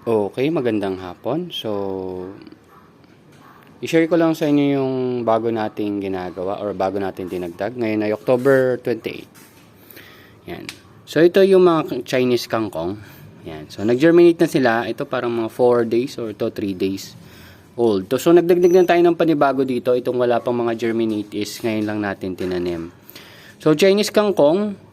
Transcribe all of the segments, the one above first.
Okay, magandang hapon. So, i-share ko lang sa inyo yung bago nating ginagawa or bago natin dinagdag. Ngayon ay October 28. Yan. So, ito yung mga Chinese kangkong. Yan. So, nag-germinate na sila. Ito parang mga 4 days or 3 days old. So, nagdagdag na tayo ng panibago dito. Itong wala pang mga germinate is ngayon lang natin tinanim. So, Chinese kangkong,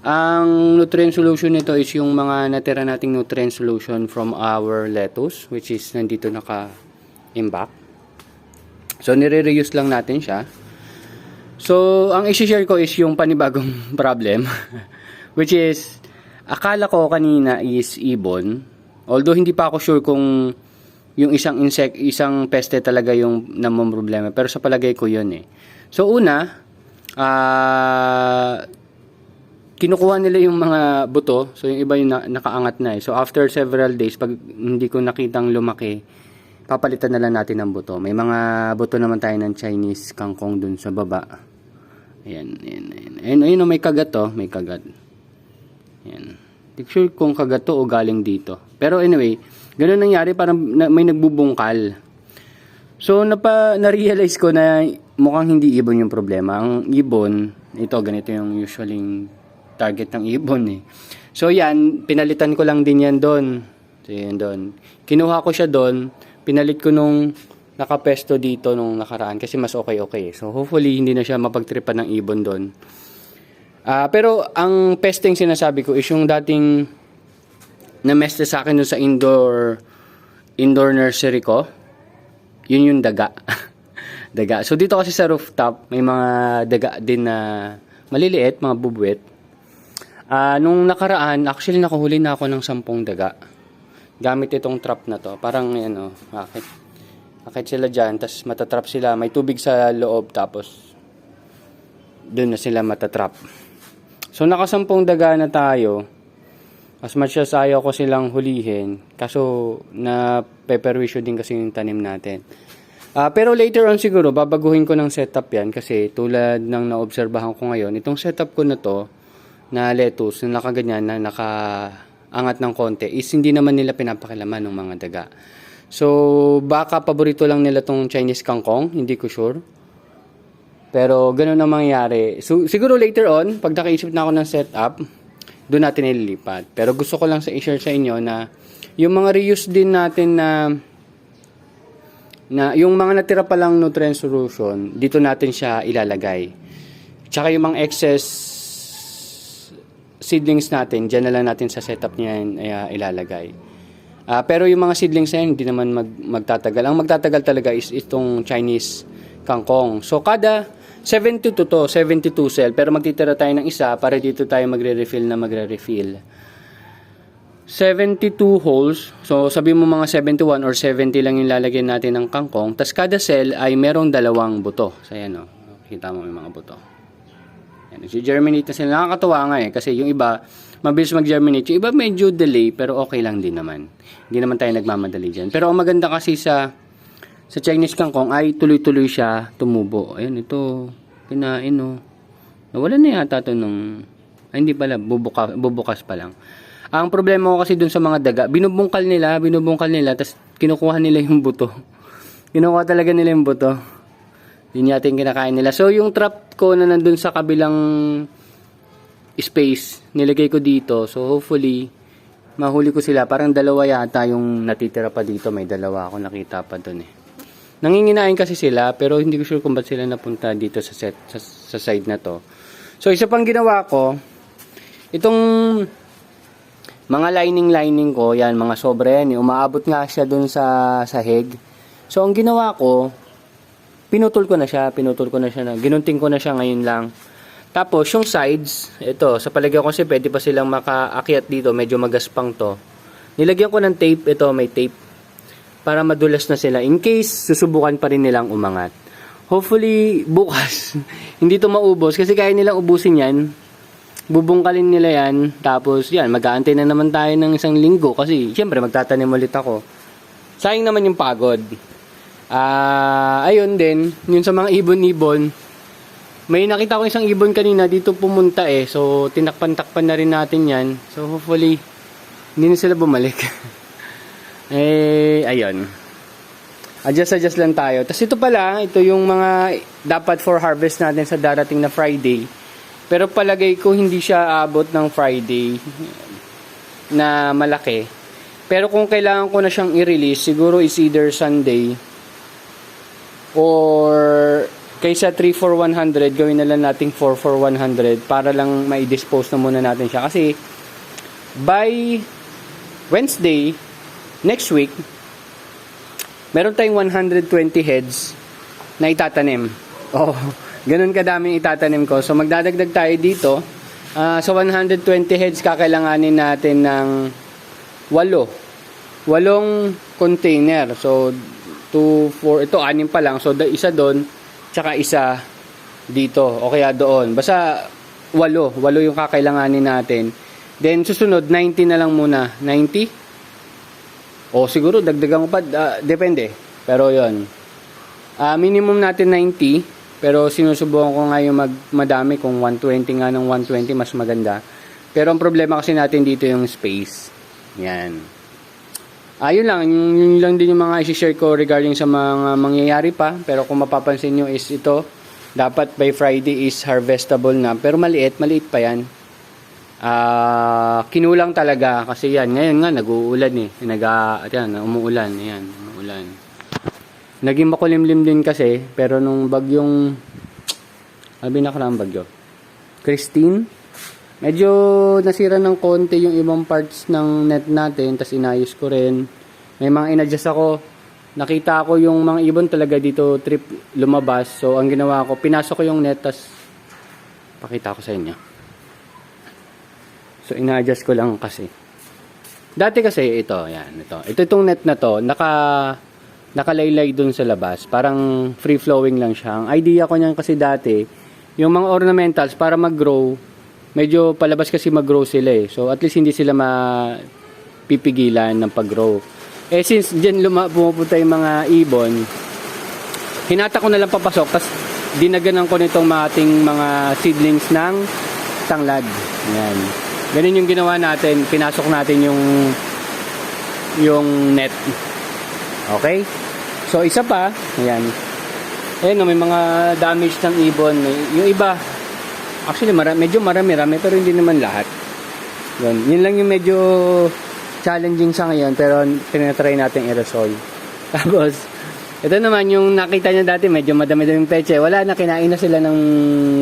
ang nutrient solution nito is yung mga natira nating nutrient solution from our lettuce, which is nandito naka-imbak. So, nire-reuse lang natin siya. So, ang i-share ko is yung panibagong problem, which is, akala ko kanina is ibon. Although, hindi pa ako sure kung yung isang peste talaga yung namumroblema. Pero sa palagay ko yun eh. So, una, kinukuha nila yung mga buto. So, yung iba yung nakaangat na eh. So, after several days, pag hindi ko nakitang lumaki, papalitan na lang natin ng buto. May mga buto naman tayo ng Chinese kangkong dun sa baba. Ayan, ayan, ayan. Ayun, may kagat to. May kagat. Ayan. Hindi sure kung kagat to o galing dito. Pero anyway, ganun nangyari. Parang may nagbubungkal. So, na-realize ko na mukhang hindi ibon yung problema. Ang ibon, ito, ganito yung usually target ng ibon eh. So yan, pinalitan ko lang din yan doon. So yan doon. Kinuha ko siya doon, pinalit ko nung nakapesto dito nung nakaraan kasi mas okay. So hopefully hindi na siya mapagtripan ng ibon doon. Pero ang pesting sinasabi ko is yung dating na-meste sa akin doon sa indoor nursery ko. Yun yung daga. Daga. So dito kasi sa rooftop, may mga daga din na maliliit, mga bubuwit. Nung nakaraan, actually nakahuli na ako ng 10 daga. Gamit itong trap na to. Parang ano, akit sila dyan, tapos matatrap sila. May tubig sa loob, tapos doon na sila matatrap. So naka 10 daga na tayo. As much as ayaw ko silang hulihin, kaso na peperwisyo din kasi yung tanim natin. Pero later on siguro, babaguhin ko ng setup yan kasi tulad ng naobserbahan ko ngayon, itong setup ko na to, na lettuce, na nakaganyan, na nakaangat ng konti, is hindi naman nila pinapakilaman ng mga daga. So, baka paborito lang nila tong Chinese kangkong, hindi ko sure. Pero, ganun ang mangyayari. So, siguro later on, pag nakaisip na ako ng setup, doon natin ililipat. Pero gusto ko lang i-share sa inyo na yung mga reuse din natin na yung mga natira pa lang nutrient solution, dito natin siya ilalagay. Tsaka yung mga excess seedlings natin, dyan na lang natin sa setup niya ilalagay. Pero yung mga seedlings na yun, hindi naman magtatagal. Ang magtatagal talaga is itong Chinese kangkong. So, kada 72 cell, pero magtitira tayo ng isa para dito tayo magre-refill. 72 holes, so sabi mo mga 71 or 70 lang yung lalagyan natin ng kangkong. Tas kada cell ay merong 2 buto. So, ayan o. Kita mo yung mga buto. Nag-germinate na sila. Nakakatuwa nga eh. Kasi yung iba, mabilis mag-germinate. Yung iba medyo delay, pero okay lang din naman. Hindi naman tayo nagmamadali dyan. Pero ang maganda kasi sa Chinese kangkong ay tuloy-tuloy siya tumubo. Ayun, ito. Kinain o. Nawala na yata ito nung... Ay, hindi pala. Bubukas pa lang. Ang problema ko kasi dun sa mga daga, binubungkal nila, tapos kinukuha nila yung buto. Kinukuha talaga nila yung buto. Yun yata yung kinakain nila. So, yung trap ko na nandun sa kabilang space, nilagay ko dito. So, hopefully, mahuli ko sila. Parang 2 yata yung natitira pa dito. May 2 ako nakita pa dun eh. Nanginginain kasi sila, pero hindi ko sure kung ba't sila napunta dito sa side na to. So, isa pang ginawa ko, itong mga lining ko, yan, mga sobra yan. Umaabot nga siya dun sa sahig. So, ang ginawa ko, pinutol ko na siya, ginunting ko na siya ngayon lang. Tapos, yung sides, ito, sa palagay ko kasi pwede pa silang makaakyat dito, medyo magaspang to. Nilagyan ko ng tape, ito, may tape, para madulas na sila. In case, susubukan pa rin nilang umangat. Hopefully, bukas, hindi to maubos, kasi kaya nilang ubusin yan. Bubungkalin nila yan, tapos yan, mag-aantay na naman tayo ng 1 linggo, kasi, syempre, magtatanim ulit ako. Sayang naman yung pagod. Ayun din, yun sa mga ibon-ibon, may nakita ko isang ibon kanina dito pumunta eh. So, tinakpan-takpan na rin natin yan. So, hopefully, hindi na sila bumalik. Ayun. Adjust lang tayo. Tapos ito pala, ito yung mga dapat for harvest natin sa darating na Friday. Pero palagay ko hindi siya abot ng Friday na malaki. Pero kung kailangan ko na siyang i-release, siguro is either Sunday or kaysa 3 for 100, gawin na lang nating 4 for 100 para lang mai-dispose na muna natin siya. Kasi by Wednesday, next week, meron tayong 120 heads na itatanim. Oh, ganun kadaming itatanim ko. So magdadagdag tayo dito. Sa 120 heads, kakailanganin natin ng 8 container. So 2, 4, ito 6 pa lang. So isa doon, tsaka isa dito o kaya doon. Basta 8 yung kakailanganin natin. Then susunod 90 na lang muna. 90? O siguro dagdagan ko pa, depende. Pero yon. Minimum natin 90. Pero sinusubukan ko nga yung madami. Kung 120 nga ng 120, mas maganda. Pero ang problema kasi natin dito yung space. Yan. Yun lang. Yun lang din yung mga isi-share ko regarding sa mga mangyayari pa. Pero kung mapapansin nyo is ito. Dapat by Friday is harvestable na. Pero maliit pa yan. Kinulang talaga. Kasi yan. Ngayon nga nag-uulan eh. Umuulan. Ayan. Umuulan. Naging makulimlim din kasi, pero nung bagyong, nakaraang bagyo, Christine, medyo nasira ng konti yung ibang parts ng net natin, tas inayos ko rin. May mga inadjust ako, nakita ko yung mga ibon talaga dito lumabas, so ang ginawa ko, pinasok ko yung net, tas pakita ko sa inyo. So ina-adjust ko lang kasi. Dati kasi ito itong net na to, nakalaylay dun sa labas. Parang free-flowing lang siya. Ang idea ko niyan kasi dati, yung mga ornamentals para mag-grow, medyo palabas kasi mag-grow sila eh. So at least hindi sila mapipigilan ng pag-grow. Since dyan pumupunta yung mga ibon, hinata ko na lang papasok, tapos dinaganan ko nitong ating mga seedlings ng tanglad. Yan. Ganun yung ginawa natin. Pinasok natin yung net. Okay? So, isa pa, ayan. Ayan, may mga damage ng ibon. Yung iba, actually, medyo marami, pero hindi naman lahat. Yun lang yung medyo challenging sa ngayon, pero tinatry natin i-resolve. Tapos, ito naman, yung nakita nyo dati, medyo madami-daming peche. Wala na, kinain na sila ng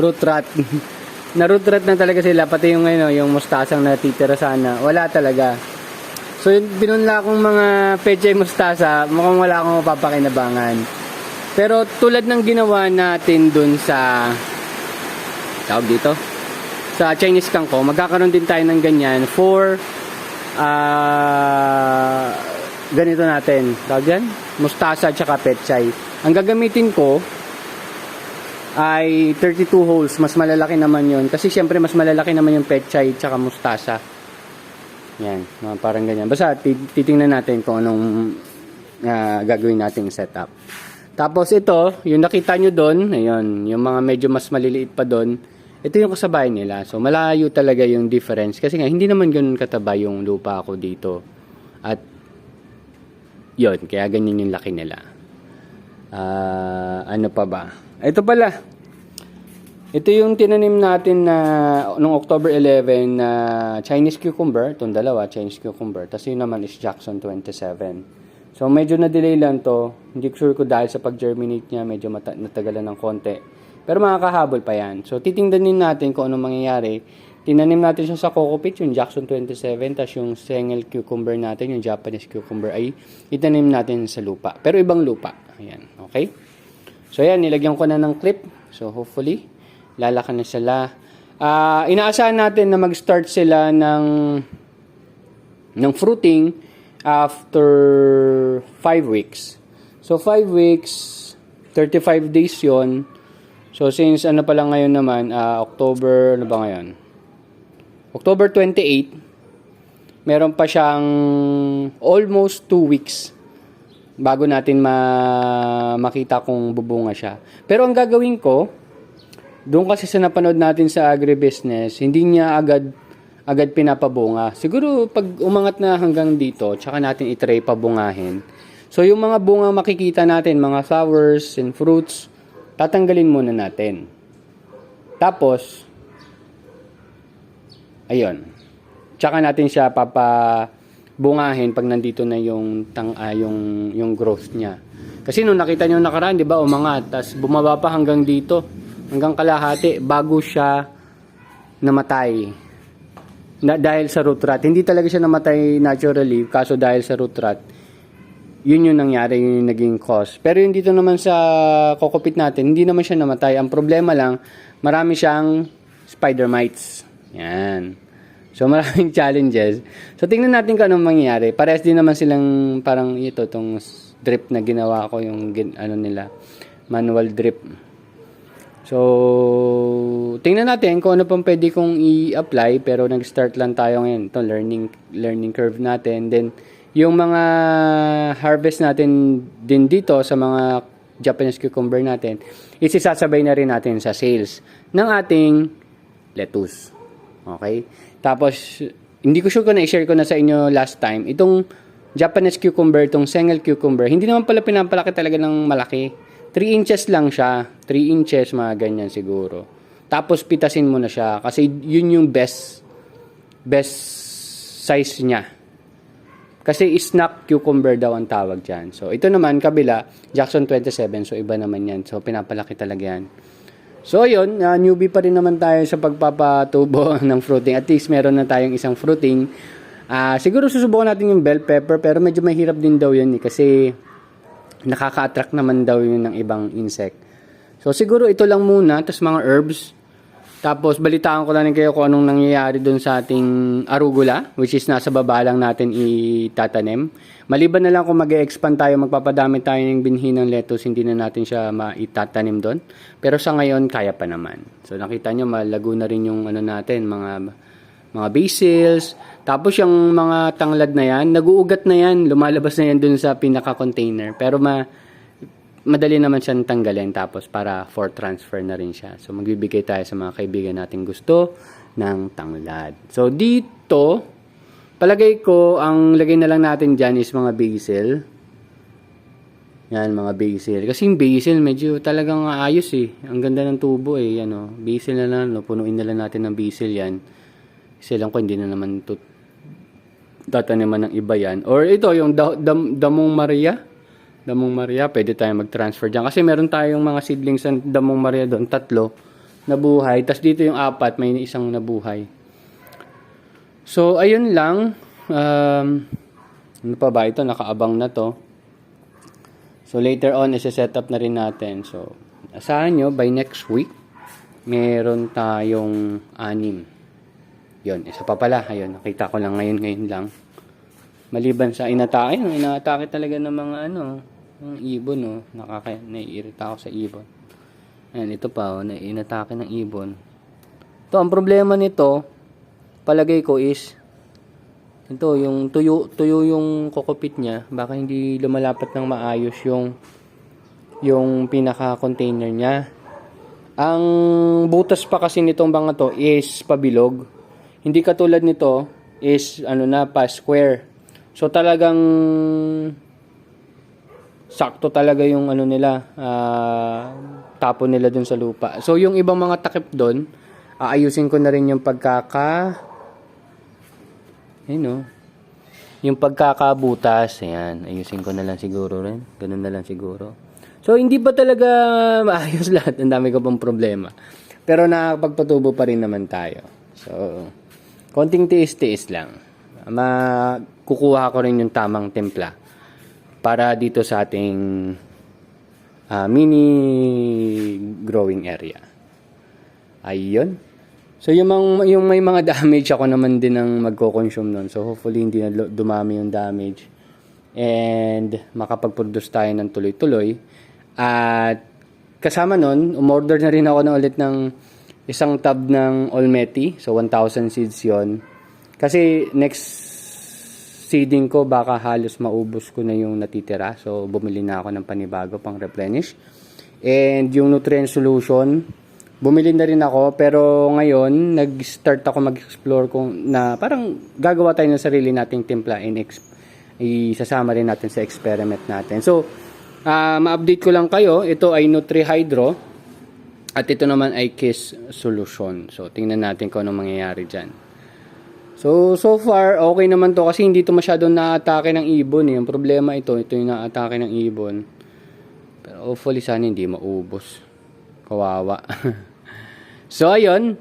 root rot. Na root rot na talaga sila, pati yung mustasang natitira sana. Wala talaga. So, yung binunla kong mga peche mustasa, mukhang wala akong mapapakinabangan. Pero tulad ng ginawa natin dun sa tawag dito, sa Chinese kangko, magkakaroon din tayo ng ganyan for ganito natin. Tawag dyan? Mustasa at saka petchay. Ang gagamitin ko ay 32 holes. Mas malalaki naman yun. Kasi syempre mas malalaki naman yung petchay at saka mustasa. Yan, parang ganyan. Basta titingnan natin kung anong gagawin nating setup. Tapos ito, yung nakita nyo doon, ayun, yung mga medyo mas maliliit pa doon, ito yung kasabay nila. So malayo talaga yung difference. Kasi nga, hindi naman ganun kataba yung lupa ko dito. At yun, kaya ganyan yung laki nila. Ano pa ba? Ito pala. Ito yung tinanim natin na noong October 11 na Chinese cucumber. Itong dalawa, Chinese cucumber. Tapos yun naman is Jackson 27. So medyo na-delay lang to. Hindi sure ko dahil sa pag-germinate niya, medyo natagalan ng konti. Pero makakahabol pa yan. So titingnan natin kung anong mangyayari. Tinanim natin siya sa coco peat, yung Jackson 27. Tapos yung Sengel cucumber natin, yung Japanese cucumber, ay itanim natin sa lupa. Pero ibang lupa. Ayan, okay? So ayan, nilagyan ko na ng clip. So hopefully lalakan na sila. Inaasahan natin na mag-start sila ng fruiting after 5 weeks. So 5 weeks, 35 days yon. So since ano pa lang ngayon naman, October, ano ba ngayon? October 28, meron pa siyang almost 2 weeks bago natin makita kung bubunga siya. Pero ang gagawin ko, doon kasi sa napanood natin sa agribusiness, hindi niya agad agad pinapabunga. Siguro pag umangat na hanggang dito, tsaka natin itry pabungahin. So yung mga bunga makikita natin, mga flowers and fruits, tatanggalin muna natin. Tapos, ayun. Tsaka natin siya papabungahin pag nandito na yung growth niya. Kasi nung nakita niyo nakaraan, 'di ba, umangat, tas bumaba pa hanggang dito, hanggang kalahati bago siya namatay. Dahil sa root rot. Hindi talaga siya namatay naturally, kaso dahil sa root rot. Yun yung nangyari, yun yung naging cause. Pero yung dito naman sa kokopit natin, hindi naman siya namatay. Ang problema lang, marami siyang spider mites. Yan. So, maraming challenges. So, tingnan natin kung anong mangyayari. Parehas din naman silang parang ito, itong drip na ginawa ko, yung nila, manual drip. So, tingnan natin kung ano pang pwede kong i-apply, pero nag-start lang tayo ngayon. Ito, learning curve natin. Then, yung mga harvest natin din dito sa mga Japanese cucumber natin, isisasabay na rin natin sa sales ng ating lettuce. Okay? Tapos, hindi ko sure kung na-share ko na sa inyo last time, itong Japanese cucumber, itong Sengel cucumber, hindi naman pala pinapalaki talaga ng malaki. 3 inches lang siya. 3 inches, mga ganyan siguro. Tapos, pitasin mo na siya. Kasi yun yung best size niya. Kasi snack cucumber daw ang tawag dyan. So, ito naman, kabila, Jackson 27. So, iba naman yan. So, pinapalaki talaga yan. So, yun, newbie pa rin naman tayo sa pagpapatubo ng fruiting. At least, meron na tayong isang fruiting. Siguro susubukan natin yung bell pepper, pero medyo mahirap din daw yun kasi nakaka-attract naman daw yun ng ibang insect. So, siguro ito lang muna, tapos mga herbs. Tapos, balitaan ko lang kayo kung anong nangyayari dun sa ating arugula, which is nasa baba lang natin itatanim. Maliban na lang kung mag-expand tayo, magpapadami tayo ng binhi ng lettuce, hindi na natin siya maitatanim doon. Pero sa ngayon, kaya pa naman. So, nakita nyo, malago na rin yung natin, mga basils. Tapos, yung mga tanglad na yan, naguugat na yan, lumalabas na yan dun sa pinaka-container. Pero, madali naman siyang tanggalin tapos para for transfer na rin siya. So, magbibigay tayo sa mga kaibigan natin gusto ng tanglad. So, dito, palagay ko, ang lagay na lang natin dyan is mga basil. Yan, mga basil. Kasi yung basil, medyo talagang ayos eh. Ang ganda ng tubo eh. Yan, oh. Basil na lang, no? Punuin na lang natin ng basil yan. Kasi lang ko, hindi na naman tataniman ng iba yan. Or ito, yung damong Maria. Damong Maria, pwede tayo mag-transfer dyan. Kasi meron tayong mga seedlings ng Damong Maria doon, 3 na buhay. Tapos dito yung 4, may isang nabuhay. So, ayun lang. Ano pa ba ito? Nakaabang na to. So, later on, isa-set up na rin natin. So, asahan nyo, by next week, meron tayong 6. Yun, isa pa pala. Ayun, nakita ko lang ngayon lang. Maliban sa inatake talaga ng mga ng ibon, no. Naiirita ako sa ibon. Ayan, ito pa, inatake ng ibon. Ito, ang problema nito, palagay ko is, ito, yung tuyo yung kokopit niya, baka hindi lumalapat ng maayos yung pinaka-container niya. Ang butas pa kasi nitong mga to is pabilog. Hindi katulad nito is, pa square. So, talagang sakto talaga yung nila, tapon nila dun sa lupa. So, yung ibang mga takip dun, aayusin ko na rin yung yung pagkakabutas. Ayan, ayusin ko na lang siguro rin. Ganun na lang siguro. So, hindi pa talaga maayos lahat. Ang dami ko pang problema. Pero nakapagpatubo pa rin naman tayo. So, konting tiis-tiis lang. Kukuha ko rin yung tamang timpla para dito sa ating mini growing area. Ayun. So, yung may mga damage, ako naman din ang magko-consume nun. So, hopefully, hindi na dumami yung damage. And, makapag-produce tayo ng tuloy-tuloy. At, kasama nun, umorder na rin ako ulit ng isang tub ng Olmeti. So, 1,000 seeds yon. Kasi, next seeding ko, baka halos maubos ko na yung natitira. So, bumili na ako ng panibago pang replenish. And, yung nutrient solution, bumili na rin ako, pero ngayon nag-start ako mag-explore kung na parang gagawa tayo ng sarili nating timpla isasama rin natin sa experiment natin. So, ma-update ko lang kayo, ito ay NutriHydro at ito naman ay Kiss Solution. So, tingnan natin kung anong mangyayari dyan. So far, okay naman to kasi hindi to masyadong na-atake ng ibon. Yung problema ito yung na-atake ng ibon. Pero hopefully sana hindi maubos. Kawawa. So, ayun.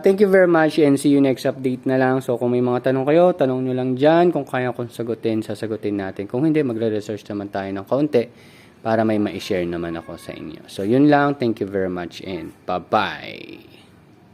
Thank you very much and see you next update na lang. So, kung may mga tanong kayo, tanong nyo lang dyan. Kung kaya kong sagutin, sasagutin natin. Kung hindi, magre-research naman tayo ng kaunti para may ma-share naman ako sa inyo. So, yun lang. Thank you very much and bye-bye.